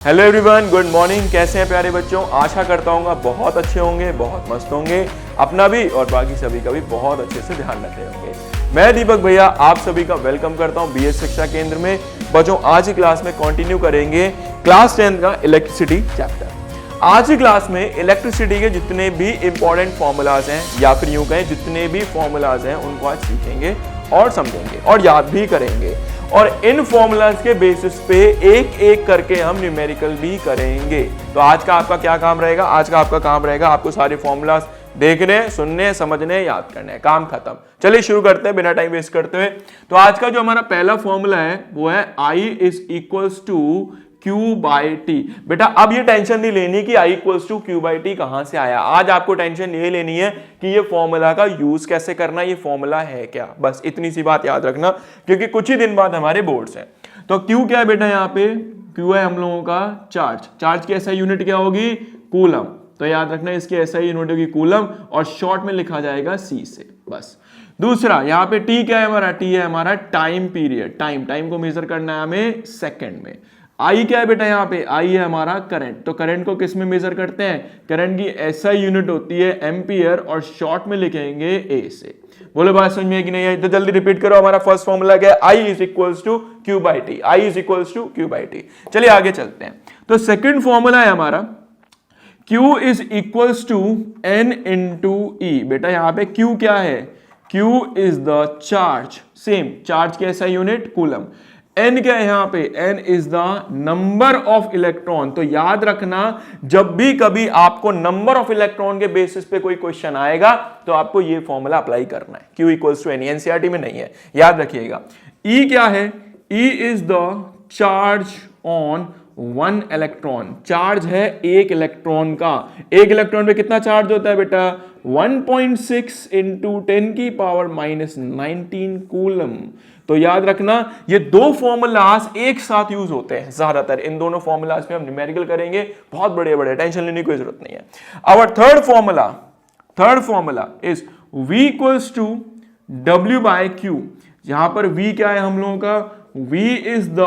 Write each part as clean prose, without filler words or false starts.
Hello everyone, good morning. कैसे हैं प्यारे बच्चों? आशा करता हूँ बहुत अच्छे होंगे, बहुत मस्त होंगे, अपना भी और बाकी सभी का भी बहुत अच्छे से ध्यान रख रहे होंगे। मैं दीपक भैया आप सभी का वेलकम करता हूँ बीएस शिक्षा केंद्र में। बच्चों आज की क्लास में कंटिन्यू करेंगे क्लास 10 का इलेक्ट्रिसिटी चैप्टर। आज की क्लास में इलेक्ट्रिसिटी के जितने भी इंपॉर्टेंट फॉर्मूलाज हैं या फिर यूं कहें जितने भी फॉर्मूलाज हैं उनको आज सीखेंगे और समझेंगे और याद भी करेंगे, और इन फॉर्मूलाज के बेसिस पे एक एक करके हम न्यूमेरिकल भी करेंगे। तो आज का आपका क्या काम रहेगा? आज का आपका काम रहेगा आपको सारे फॉर्मूलाज देखने, सुनने, समझने, याद करने। काम खत्म। चलिए शुरू करते हैं बिना टाइम वेस्ट करते हुए। तो आज का जो हमारा पहला फॉर्मूला है वो है I is equals to Q by T. बेटा अब ये टेंशन नहीं लेनी कि I equals to Q by T कहां से आया। आज आपको टेंशन ये लेनी है कि ये फॉर्मूला का यूज कैसे करना, ये फॉर्मूला है क्या। बस इतनी सी बात याद रखना, क्योंकि कुछ ही दिन बाद हमारे बोर्ड्स हैं। तो Q क्या है बेटा? यहाँ पे Q है हम लोगों का चार्ज। चार्ज की SI यूनिट क्या होगी? कूलम। तो याद रखना इसकी SI यूनिट होगी कूलम, और शॉर्ट में लिखा जाएगा C से। बस। दूसरा यहाँ पे T क्या है हमारा? T है हमारा टाइम पीरियड। टाइम को मेजर करना है हमें सेकंड में। I क्या है बेटा? यहाँ पे I है हमारा करंट। तो करंट को किस में मेजर करते हैं? करंट की SI यूनिट होती है एम्पियर, और शॉर्ट में लिखेंगे A से। बोलो बात समझ में है कि नहीं है? तो जल्दी रिपीट करो। हमारा फर्स्ट फॉर्मूला क्या है? I is equals to Q by T. I is equals to Q by T. चलिए आगे चलते हैं। तो सेकंड फॉर्मूला है हमारा Q is equals to N into E। बेटा यहाँ पे Q क्या है? Q is the charge. Same charge की SI यूनिट कूलम। N क्या है यहाँ पे? N is the number of electron. तो याद रखना जब भी कभी आपको नंबर ऑफ इलेक्ट्रॉन के बेसिस पे कोई क्वेश्चन आएगा तो आपको ये फॉर्मूला अप्लाई करना है। Q equals to N। NCERT में नहीं है, याद रखिएगा। E क्या है? E is the charge on one electron. Charge है एक इलेक्ट्रॉन का। एक इलेक्ट्रॉन पे कितना चार्ज होता है बेटा? 1.6 इंटू 10 की पावर माइनस 19 कूलम। तो याद रखना ये दो फॉर्मूलाज एक साथ यूज होते हैं ज्यादातर। इन दोनों फॉर्मूलाज में हम न्यूमेरिकल करेंगे, बहुत बड़े बड़े, टेंशन लेने की कोई जरूरत नहीं है। Our third formula is V equals to W by Q। यहां पर V क्या है हम लोगों का? V is the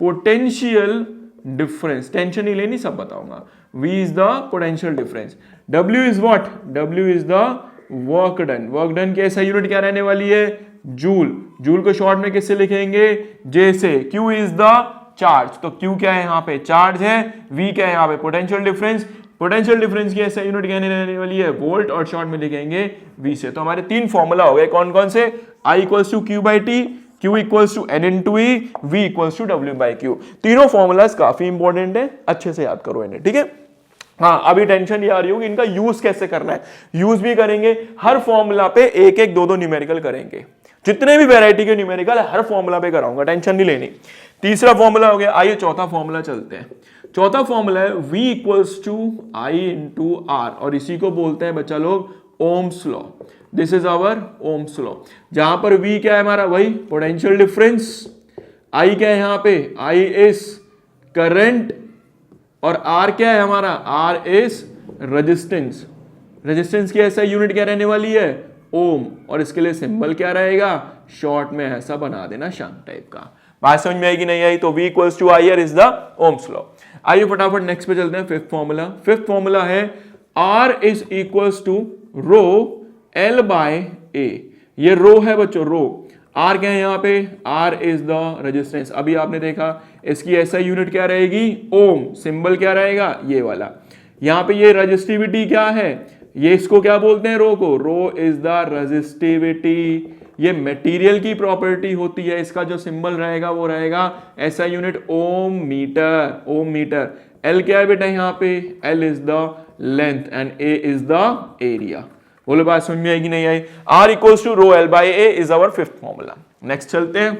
potential difference. Tension नहीं लेनी, सब बताऊंगा। V is the potential difference. W is what? W is the work done. Work done की SI यूनिट क्या रहने वाली है? जूल। जूल को शॉर्ट में किससे लिखेंगे? J से। Q is the charge. तो Q क्या है यहाँ पे? चार्ज है। V क्या है यहाँ पे? Potential difference. पोटेंशियल डिफरेंस की SI यूनिट क्या रहने वाली है? वोल्ट, और शॉर्ट में लिखेंगे V से। तो हमारे तीन फॉर्मूला हो गए। कौन कौन से? I equals to Q by T, Q equals to N into E, V equals to W by Q। तीनों फॉर्मूलाज काफी इंपॉर्टेंट है, अच्छे से याद करो इन्हें, ठीक है। हाँ, अभी टेंशन ये आ रही होगी इनका यूज कैसे करना है। यूज भी करेंगे, हर फॉर्मूला पे एक एक दो न्यूमेरिकल करेंगे। जितने भी वैरायटी के न्यूमेरिकल हर फॉर्मूला पे कराऊंगा, टेंशन नहीं लेनी। तीसरा फॉर्मूला हो गया। आइए चौथा फॉर्मूला चलते हैं। चौथा फॉर्मूला है V equals to I into R, और इसी को बोलते हैं बच्चा लोग Ohm's law. This is our Ohm's law. जहां पर V क्या है हमारा? वही पोटेंशियल डिफरेंस। I क्या है यहाँ पे? I इज करंट, और R क्या है हमारा? R is resistance. रेजिस्टेंस की SI यूनिट क्या रहने वाली है? ओम, और इसके लिए सिंबल क्या रहेगा? शॉर्ट में ऐसा बना देना शाम टाइप का। बात समझ में आएगी नहीं आई? तो V equals to I is the Ohm's law. आइए फटाफट नेक्स्ट पे चलते हैं। Fifth formula. फिफ्थ फॉर्मूला है R is equals to rho L by A। ये रो है बच्चों, रो। R क्या है यहाँ पे? R is the resistance. अभी आपने देखा इसकी SI यूनिट क्या रहेगी? ओम। सिंबल क्या रहेगा? ये वाला। यहाँ पे ये रेजिस्टिविटी क्या है? ये इसको क्या बोलते हैं? रो को। Rho is the resistivity. ये मटेरियल की प्रॉपर्टी होती है। इसका जो सिंबल रहेगा वो रहेगा SI unit ohm metre. Ohm metre. L क्या है बेटा यहाँ पे? L is the length, and A is the area. बोलो बात समझ में आएगी नहीं आई? R equals to rho L by A is our fifth formula. Next चलते हैं।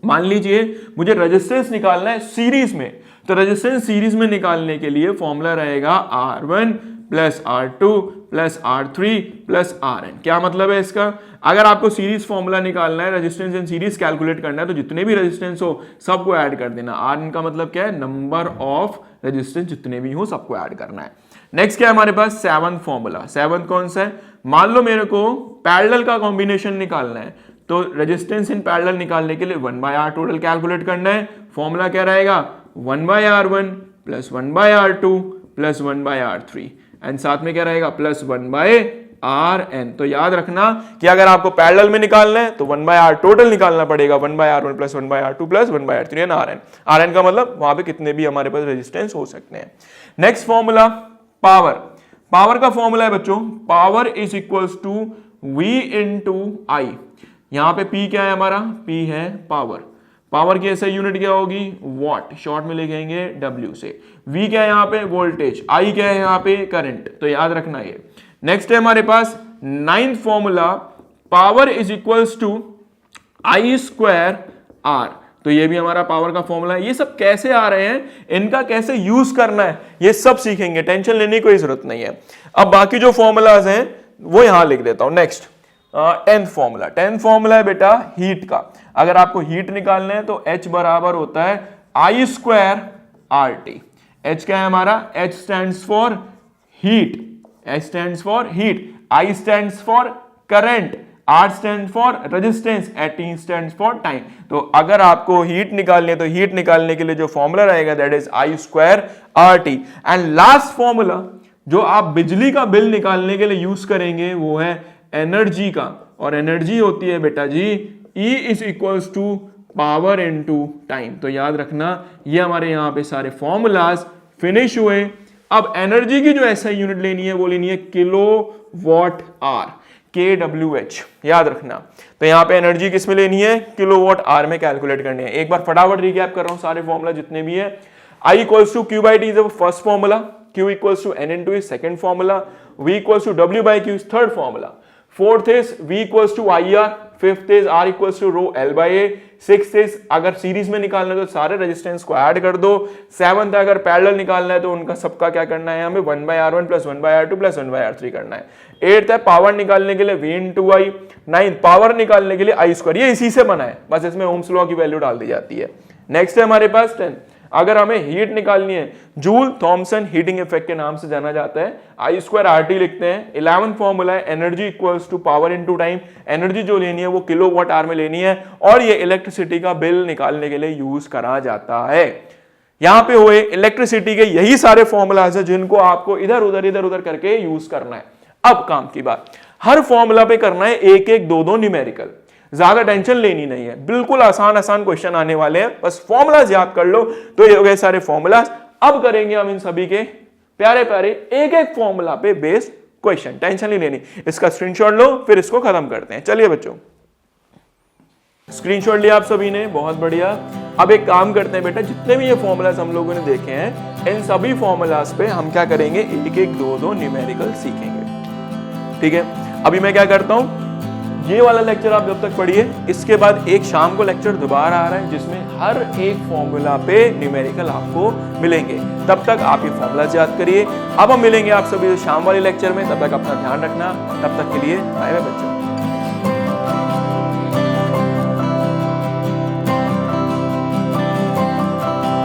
मान लीजिए मुझे रेजिस्टेंस निकालना है सीरीज में। तो रेजिस्टेंस सीरीज में निकालने के लिए फॉर्मूला रहेगा R1 plus R2 plus R3 plus RN। क्या मतलब है इसका? अगर आपको सीरीज फॉर्मूला निकालना है, रेजिस्टेंस इन सीरीज कैलकुलेट करना है, तो जितने भी रेजिस्टेंस हो सबको ऐड कर देना। RN का मतलब क्या है? नंबर ऑफ रेजिस्टेंस जितने भी हो सबको ऐड करना है। नेक्स्ट क्या है हमारे पास? Seventh formula. सेवंथ कौन सा है? मान लो मेरे को पैरेलल का कॉम्बिनेशन निकालना है, तो रेजिस्टेंस इन पैरेलल निकालने के लिए 1/r टोटल कैलकुलेट करना है। फॉर्मूला क्या रहेगा? 1/r1 plus 1/r2 plus 1/r3 and साथ में क्या रहेगा प्लस 1/rn। तो याद रखना कि अगर आपको पैरेलल में निकालना है तो 1/r टोटल निकालना पड़ेगा, 1/r1 plus 1/r2 plus 1/r3 and rn का मतलब वहां पे कितने भी हमारे पास रेजिस्टेंस हो सकते हैं। नेक्स्ट फॉर्मूला पावर, पावर का फॉर्मूला है बच्चों, power is equals to v into I. यहां पे p क्या है हमारा, p है पावर, पावर की ऐसे यूनिट क्या होगी वॉट, शॉर्ट में लिखेंगे w से, v क्या है यहाँ पे वोल्टेज, i क्या है यहाँ पे करंट, तो याद रखना ये। नेक्स्ट है हमारे पास ninth formula, power is equals to I square R. तो ये भी हमारा पावर का फॉर्मूला है। ये सब कैसे आ रहे हैं, इनका कैसे यूज करना है, ये सब सीखेंगे, टेंशन लेने की कोई जरूरत नहीं है। अब बाकी जो फॉर्मूलाज हैं वो यहां लिख देता हूं। Next 10th formula, 10th formula है बेटा हीट का। अगर आपको हीट निकालना है तो H बराबर होता है आई स्क्वायर आर टी। H क्या है हमारा, H stands for heat, H stands for heat, I stands for current, R stands for resistance, T stands for time. तो अगर आपको हीट निकालनी है तो हीट निकालने के लिए जो फॉर्मूला रहेगा that is I square R T. And last formula जो आप बिजली का बिल निकालने के लिए यूज करेंगे वो है एनर्जी का, और एनर्जी होती है बेटा जी E is equals to power into time. तो याद रखना ये हमारे यहाँ पे सारे फॉर्मूलाज फिनिश हुए। अब एनर्जी की जो ऐसा यूनिट लेनी है वो लेनी है किलो वॉट आर, kWh, याद रखना। तो यहाँ पे एनर्जी किस में लेनी है, किलोवाट आर में कैलकुलेट करनी है। एक बार फटाफट रिकैप कर रहा हूँ सारे फॉर्मूला जितने भी है। I equals to Q by T is first formula, Q equals to N into is second formula, V equals to W by Q is third formula, fourth is V equals to IR, fifth is R equals to rho L by A, sixth is अगर series में निकालना है तो सारे resistance को add कर दो, seventh अगर पैरेलल निकालना है तो उनका सबका क्या करना है, हमें 1/r1 plus 1/r2 plus 1/r3 करना है। एट्थ है पावर निकालने के लिए V इंटू आई, नाइन्थ पावर निकालने के लिए आई स्क्वायर, ये इसी से बना है, बस इसमें ओम्स लॉ की वैल्यू डाल दी जाती है। नेक्स्ट है हमारे पास 10, अगर हमें हीट निकालनी है, जूल थॉमसन हीटिंग इफेक्ट के नाम से जाना जाता है, आई स्क्वायर आर टी लिखते हैं। 11th फॉर्मूला है energy equals to power into time, energy जो लेनी है वो किलोवाट आवर में लेनी है, और ये इलेक्ट्रिसिटी का बिल निकालने के लिए यूज करा जाता है। यहां पे हुए इलेक्ट्रिसिटी के यही सारे फॉर्मूलाज है जिनको आपको इधर उधर करके यूज करना है। अब काम की बात, हर फॉर्मूला पे करना है एक एक दो दो न्यूमेरिकल, ज्यादा टेंशन लेनी नहीं है, बिल्कुल आसान आसान क्वेश्चन आने वाले हैं, बस फॉर्मूलाज याद कर लो तो ये हो गए सारे फॉर्मूलाज। अब करेंगे हम इन सभी के प्यारे प्यारे एक एक फॉर्मूला पे बेस्ड क्वेश्चन, टेंशन नहीं लेनी। इसका स्क्रीनशॉट लो फिर इसको खत्म करते हैं। चलिए बच्चों, स्क्रीनशॉट लिया आप सभी ने, बहुत बढ़िया। अब एक काम करते हैं बेटा, जितने भी ये फॉर्मूलाज हम लोगों ने देखे हैं इन सभी फॉर्मूलाज पे हम क्या करेंगे, एक एक दो दो न्यूमेरिकल सीखेंगे, ठीक है। अभी मैं क्या करता हूं, ये वाला लेक्चर आप जब तक पढ़िए, इसके बाद एक शाम को लेक्चर दोबारा आ रहा है जिसमें हर एक फॉर्मूला पे न्यूमेरिकल आपको मिलेंगे। तब तक आप ये फॉर्मूला याद करिए। अब हम मिलेंगे आप सभी शाम वाले लेक्चर में, तब तक अपना ध्यान रखना। तब तक के लिए बाय बाय बच्चों।